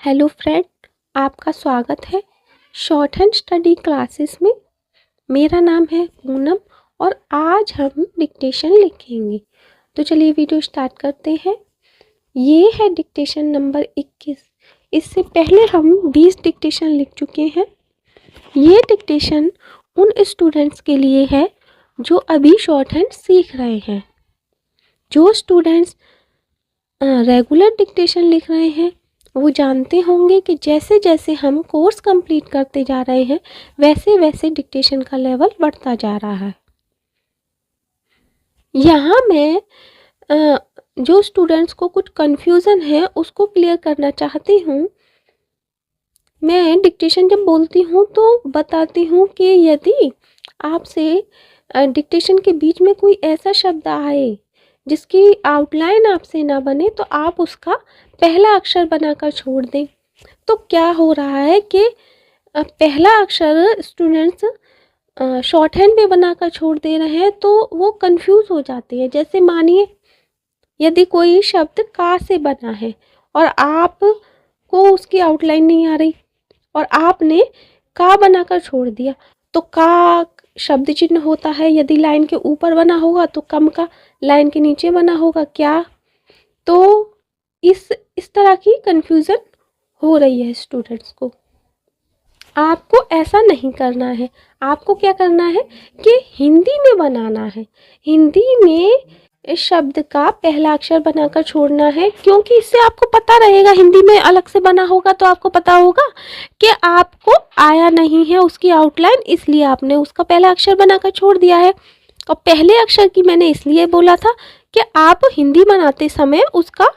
Hello friend, आपका स्वागत है शॉर्ट हैंड स्टडी क्लासेस में। मेरा नाम है पूनम और आज हम डिक्टेशन लिखेंगे। तो चलिए वीडियो स्टार्ट करते हैं। ये है डिक्टेशन नंबर 21। इससे पहले हम 20 डिक्टेशन लिख चुके हैं। ये डिक्टेशन उन स्टूडेंट्स के लिए है जो अभी शॉर्ट हैंड सीख रहे हैं। जो स्टूडेंट्स रेगुलर डिक्टेशन लिख रहे हैं वो जानते होंगे कि जैसे जैसे हम कोर्स कंप्लीट करते जा रहे हैं वैसे वैसे डिक्टेशन का लेवल बढ़ता जा रहा है। यहाँ मैं जो स्टूडेंट्स को कुछ कंफ्यूजन है उसको क्लियर करना चाहती हूँ। मैं डिक्टेशन जब बोलती हूँ तो बताती हूँ कि यदि आपसे डिक्टेशन के बीच में कोई ऐसा शब्द आए जिसकी आउटलाइन आपसे ना बने तो आप उसका पहला अक्षर बनाकर छोड़ दें। तो क्या हो रहा है कि पहला अक्षर स्टूडेंट्स शॉर्ट हैंड में बनाकर छोड़ दे रहे हैं तो वो कंफ्यूज हो जाते हैं। जैसे मानिए यदि कोई शब्द का से बना है और आपको उसकी आउटलाइन नहीं आ रही और आपने का बनाकर छोड़ दिया तो का शब्द चिन्ह होता है। यदि लाइन के ऊपर बना होगा तो कम का लाइन के नीचे बना होगा क्या। तो इस तरह की कंफ्यूजन हो रही है स्टूडेंट्स को। आपको ऐसा नहीं करना है। आपको क्या करना है कि हिंदी में बनाना है। हिंदी में इस शब्द का पहला अक्षर बनाकर छोड़ना है, क्योंकि इससे आपको पता रहेगा। हिंदी में अलग से बना होगा तो आपको पता होगा कि आपको आया नहीं है उसकी आउटलाइन, इसलिए आपने उसका पहला अक्षर बनाकर छोड़ दिया है। और पहले अक्षर की मैंने इसलिए बोला था कि आप हिंदी बनाते समय उसका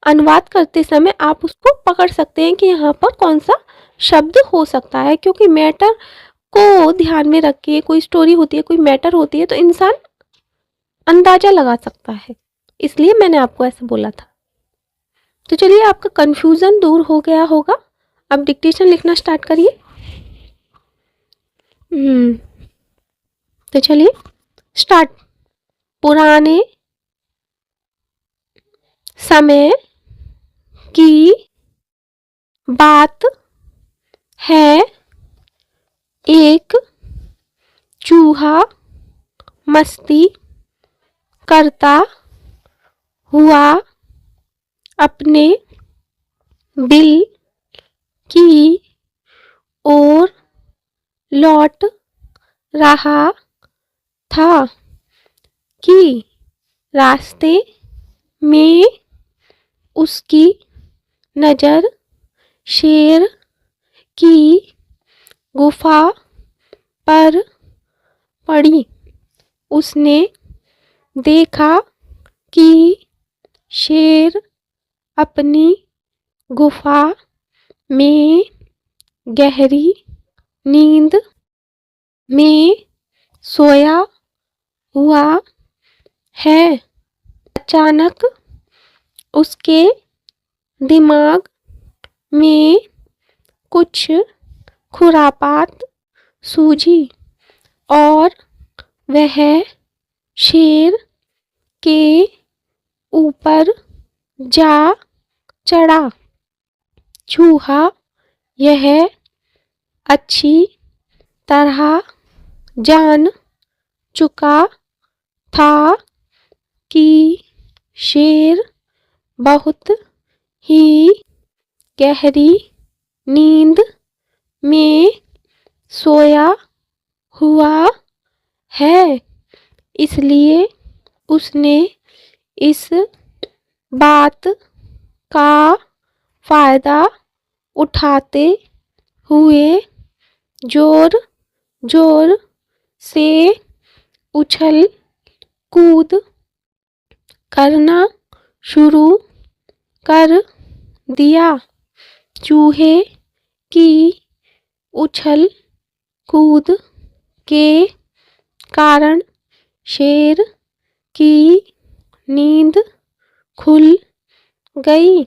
अनुवाद करते समय आप उसको पकड़ सकते हैं कि यहाँ पर कौन सा शब्द हो सकता है। क्योंकि मैटर को ध्यान में रख के कोई स्टोरी होती है, कोई मैटर होती है तो इंसान अंदाजा लगा सकता है, इसलिए मैंने आपको ऐसा बोला था। तो चलिए आपका कंफ्यूजन दूर हो गया होगा। अब डिक्टेशन लिखना स्टार्ट करिए। तो चलिए स्टार्ट। पुराने समय की बात है, एक चूहा मस्ती करता हुआ अपने बिल की ओर लौट रहा था कि रास्ते में उसकी नज़र शेर की गुफा पर पड़ी। उसने देखा कि शेर अपनी गुफा में गहरी नींद में सोया हुआ है। अचानक उसके दिमाग में कुछ खुरापात सूझी और वह शेर के ऊपर जा चढ़ा। चूहा यह अच्छी तरह जान चुका था कि शेर बहुत ही गहरी नींद में सोया हुआ है, इसलिए उसने इस बात का फ़ायदा उठाते हुए जोर जोर से उछल कूद करना शुरू कर दिया। चूहे की उछल कूद के कारण शेर की नींद खुल गई।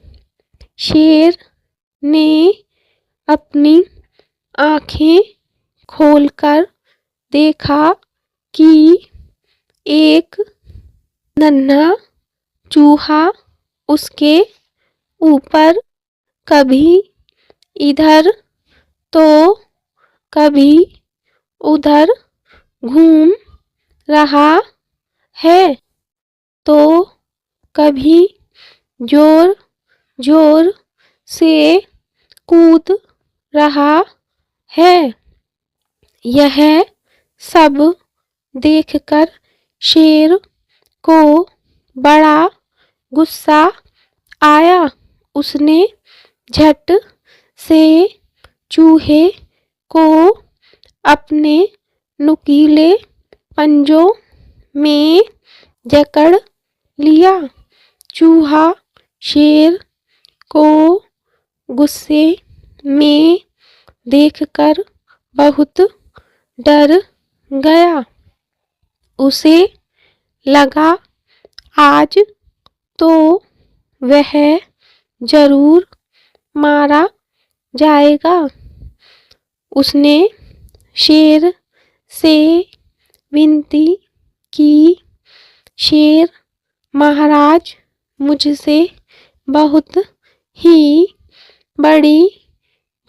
शेर ने अपनी आँखें खोलकर देखा कि एक नन्हा चूहा उसके ऊपर कभी इधर तो कभी उधर घूम रहा है, तो कभी जोर जोर से कूद रहा है। यह सब देखकर शेर को बड़ा गुस्सा आया। उसने झट से चूहे को अपने नुकीले पंजों में जकड़ लिया। चूहा शेर को गुस्से में देखकर बहुत डर गया। उसे लगा आज तो वह जरूर मारा जाएगा। उसने शेर से विनती की, शेर महाराज, मुझसे बहुत ही बड़ी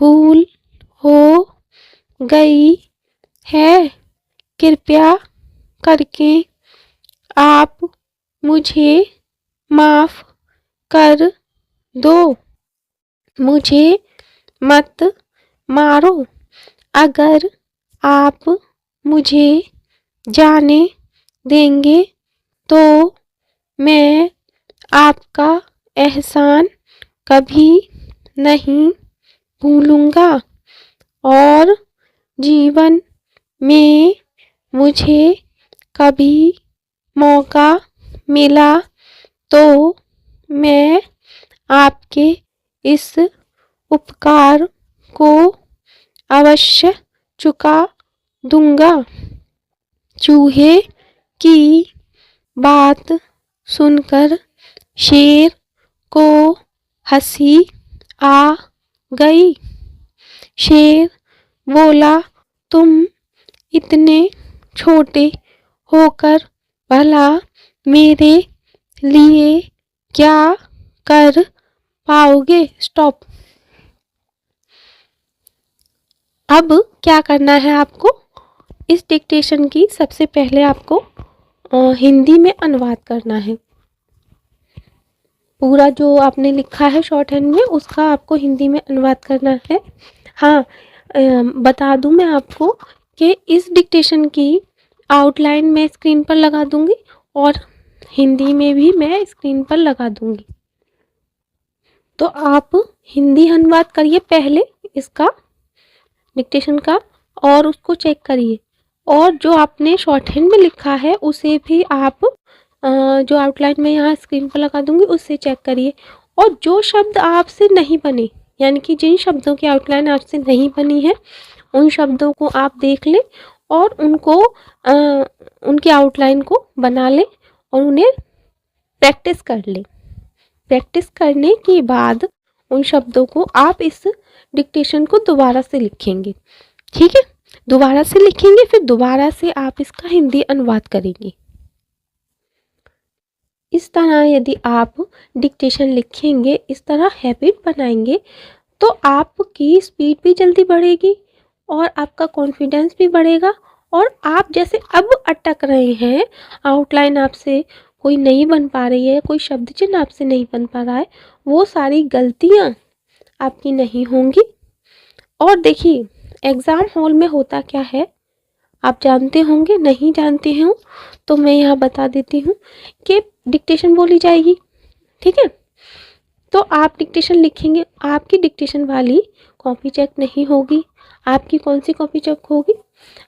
भूल हो गई है। कृपया करके आप मुझे माफ कर दो। मुझे मत मारो। अगर आप मुझे जाने देंगे तो मैं आपका एहसान कभी नहीं भूलूंगा और जीवन में मुझे कभी मौका मिला तो मैं आपके इस उपकार को अवश्य चुका दूंगा। चूहे की बात सुनकर शेर को हंसी आ गई। शेर बोला, तुम इतने छोटे होकर भला मेरे लिए क्या कर पाओगे। स्टॉप। अब क्या करना है आपको, इस डिक्टेशन की सबसे पहले आपको हिंदी में अनुवाद करना है। पूरा जो आपने लिखा है शॉर्ट हैंड में उसका आपको हिंदी में अनुवाद करना है। हाँ, बता दूं मैं आपको कि इस डिक्टेशन की आउटलाइन मैं स्क्रीन पर लगा दूंगी और हिंदी में भी मैं स्क्रीन पर लगा दूंगी। तो आप हिंदी अनुवाद करिए पहले इसका डिक्टेशन का और उसको चेक करिए, और जो आपने शॉर्ट हैंड में लिखा है उसे भी आप जो आउटलाइन में यहाँ स्क्रीन पर लगा दूंगी उससे चेक करिए। और जो शब्द आपसे नहीं बने, यानी कि जिन शब्दों की आउटलाइन आपसे नहीं बनी है उन शब्दों को आप देख लें और उनको उनकी आउटलाइन को बना लें और उन्हें प्रैक्टिस कर लें। प्रैक्टिस करने के बाद उन शब्दों को आप इस डिक्टेशन को दोबारा से लिखेंगे। ठीक है, दोबारा से लिखेंगे, फिर दोबारा से आप इसका हिंदी अनुवाद करेंगे। इस तरह यदि आप डिक्टेशन लिखेंगे, इस तरह हैबिट बनाएंगे, तो आपकी स्पीड भी जल्दी बढ़ेगी और आपका कॉन्फिडेंस भी बढ़ेगा। और आप जैसे अब अटक रहे हैं, आउटलाइन आपसे कोई नहीं बन पा रही है, कोई शब्द चिन्ह आपसे नहीं बन पा रहा है, वो सारी गलतियाँ आपकी नहीं होंगी। और देखिए, एग्ज़ाम हॉल में होता क्या है आप जानते होंगे, नहीं जानते हो तो मैं यहाँ बता देती हूँ कि डिक्टेशन बोली जाएगी। ठीक है, तो आप डिक्टेशन लिखेंगे, आपकी डिक्टेशन वाली कॉपी चेक नहीं होगी। आपकी कौन सी कॉपी चेक होगी,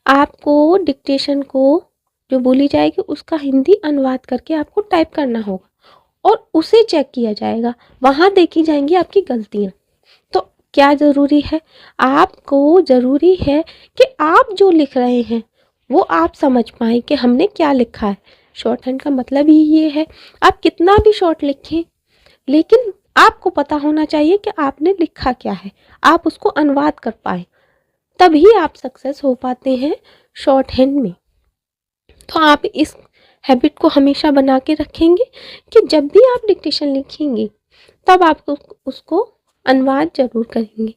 आपको डिक्टेशन को जो बोली जाएगी उसका हिंदी अनुवाद करके आपको टाइप करना होगा और उसे चेक किया जाएगा, वहाँ देखी जाएंगी आपकी गलतियाँ। तो क्या ज़रूरी है, आपको ज़रूरी है कि आप जो लिख रहे हैं वो आप समझ पाएँ कि हमने क्या लिखा है। शॉर्ट हैंड का मतलब ही ये है, आप कितना भी शॉर्ट लिखें लेकिन आपको पता होना चाहिए कि आपने लिखा क्या है, आप उसको अनुवाद कर पाए, तभी आप सक्सेस हो पाते हैं शॉर्ट हैंड में। तो आप इस हैबिट को हमेशा बना के रखेंगे कि जब भी आप डिक्टेशन लिखेंगे तब आप उसको अनुवाद ज़रूर करेंगे।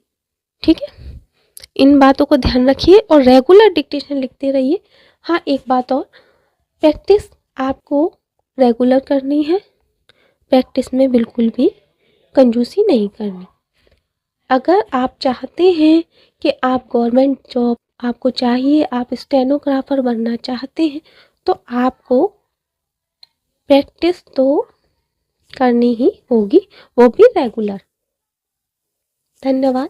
ठीक है, इन बातों को ध्यान रखिए और रेगुलर डिक्टेशन लिखते रहिए। हाँ, एक बात और, प्रैक्टिस आपको रेगुलर करनी है, प्रैक्टिस में बिल्कुल भी कंजूसी नहीं करनी। अगर आप चाहते हैं कि आप गवर्नमेंट जॉब आपको चाहिए, आप स्टेनोग्राफर बनना चाहते हैं, तो आपको प्रैक्टिस तो करनी ही होगी, वो भी रेगुलर। धन्यवाद।